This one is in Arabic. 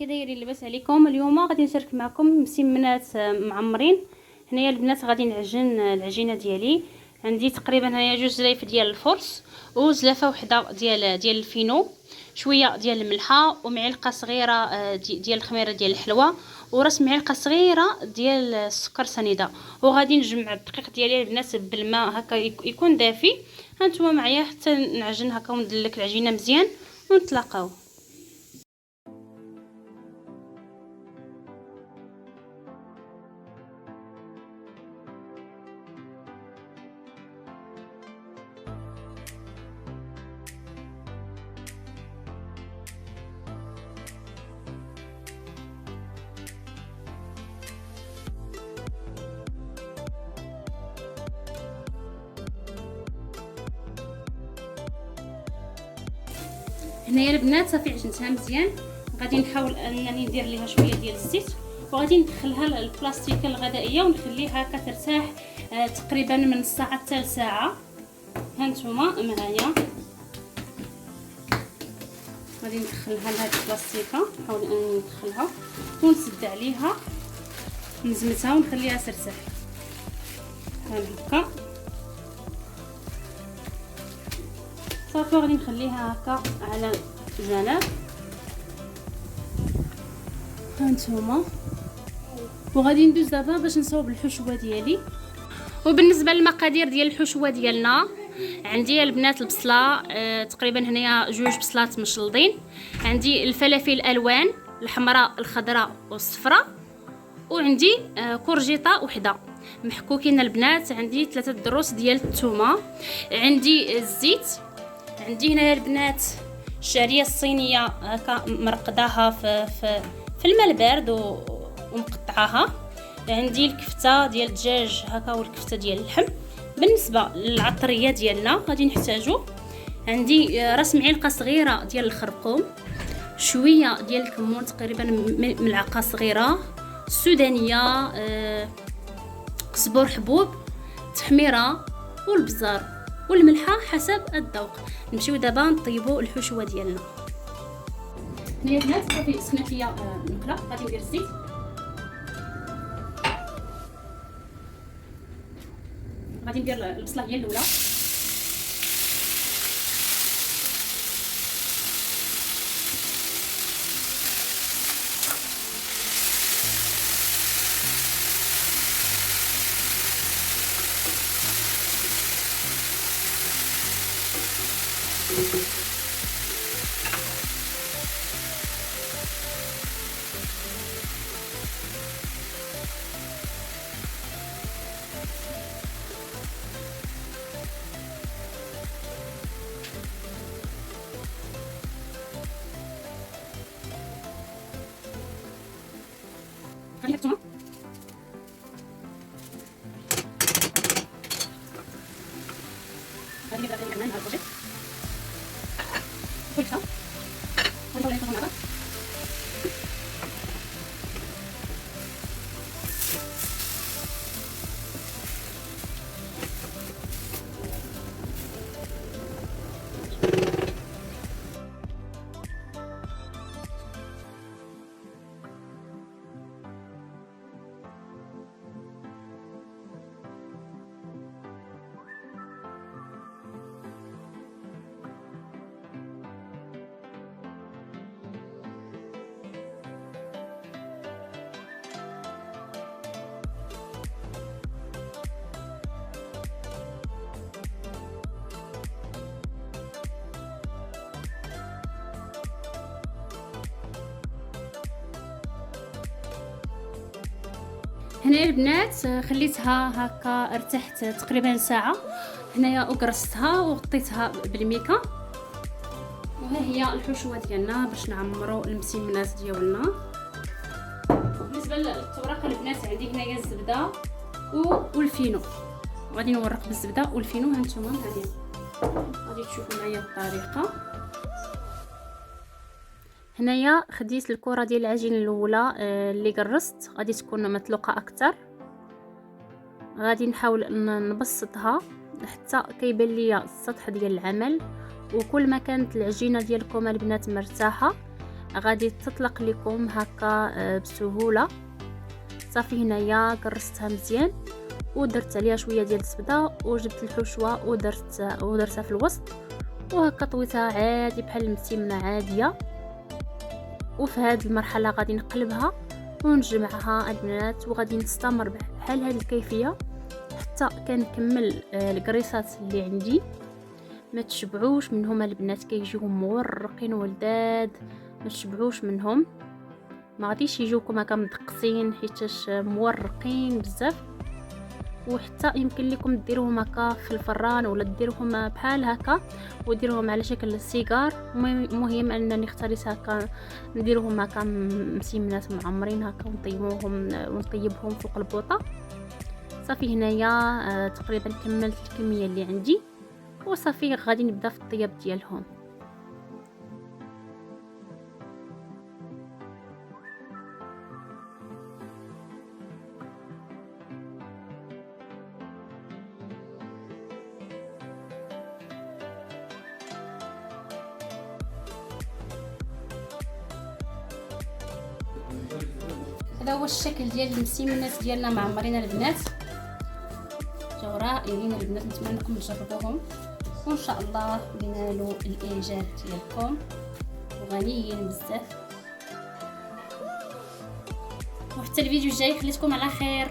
كي دايرين لاباس عليكم؟ اليوم غادي نشارك معكم مسمنات معمرين. هنايا البنات غادي نعجن العجينه ديالي. عندي تقريبا هنايا 2 زلايف ديال الفرص وزلافه وحده ديال الفينو، شويه ديال الملحه ومعلقه صغيره ديال الخميره ديال الحلوه وراس معلقه صغيره ديال السكر سنيده. وغادي نجمع الدقيق ديالي البنات بالماء هكا يكون دافي. هانتوما معايا حتى نعجن هكا وندلك العجينه مزيان ونتلاقاو. هنايا البنات صافي عجنتها مزيان. غادي نحاول انني ندير ليها شويه ديال الزيت وغادي ندخلها للبلاستيكه الغذائيه ونخليها كترتاح تقريبا من نص ساعه حتى لساعه. هانتوما معايا غادي ندخلها لهاد البلاستيكه، نحاول انني ندخلها ونسد عليها نزمتها ونخليها ترتاح بحال هكا. صافي غادي نخليها هكا على جنب. هانتوما وغادي ندوز دابا باش نصاوب الحشوه ديالي. وبالنسبه للمقادير ديال الحشوه ديالنا، عندي البنات البصله تقريبا هنايا 2 بصلات مشلضين، عندي الفلافل الالوان الحمراء الخضراء والصفراء، وعندي كورجيطه وحده محكوكين البنات، عندي 3 دروس ديال الثومه، عندي الزيت، عندي هنايا البنات الشعريه الصينيه هكا مرقداها في الماء البارد ومقطعاها، عندي الكفته ديال الدجاج هكا والكفته ديال اللحم. بالنسبه للعطريه ديالنا غادي نحتاجو، عندي راس معلقه صغيره ديال الخرقوم، شويه ديال الكمون تقريبا ملعقه صغيره، السودانيه، قزبور حبوب، تحميره والبزار والملحه حسب الذوق. نمشيو دابا نطيبوا الحشوه ديالنا. هنايا البنات صافي سخنت فيا المقله، غادي ندير الزيت، غادي ندير البصله هي الاولى، غادي نحطهم غادي نبدا كمان مع الكوجيت والكفته غنحاول نطيبهم مع بعض. هنايا البنات خليتها هكا ارتحت تقريبا ساعه، هنايا وقرصتها وغطيتها بالميكا. وها هي الحشوه ديالنا باش نعمروا المسمنات ديالنا. بالنسبه للتوراق البنات عندي هنايا الزبده والفينو، غادي نورق بالزبده والفينو. هانتوما غادي تشوفوا معايا الطريقه. هنايا خديت الكره ديال العجين الاولى اللي قرصت، غادي تكون مطلوقه اكثر. غادي نحاول نبسطها حتى كيبان ليا السطح ديال العمل. وكل ما كانت العجينه ديالكم البنات مرتاحه غادي تطلق لكم هكا بسهوله. صافي هنايا قرصتها مزيان ودرت عليها شويه ديال الزبده وجبت الحشوه ودرتها في الوسط، وهكا طويتها عادي بحال المسيمنه عاديه. وفي هذه المرحله غادي نقلبها ونجمعها البنات، وغادي نستمر بحال هذه الكيفيه حتى كنكمل القريصات اللي عندي. ما تشبعوش منهم البنات، كيجيهم مورقين ولداد، ما تشبعوش منهم، ما غاديش يجوكم هكا مدقسين حيتاش مورقين بزاف. وحتى يمكن لكم ديروهم هكا في الفران ولا ديروهم بحال هكا وديروهم على شكل السيجار. المهم انني اختاريت هكا نديروهم هكا مسيمنات معمرين هكا ونطيبهم فوق البوطه. صافي هنايا تقريبا كملت الكميه اللي عندي، وصافي غادي نبدا في الطياب ديالهم. هذا هو الشكل ديال المسيمنات ديالنا معمرين البنات، جاو رائعين البنات. نتمنى انكم تجربوهم وان شاء الله ينالوا الاعجاب ديالكم، وغنيين بزاف. وحتى الفيديو الجاي خليتكم على خير.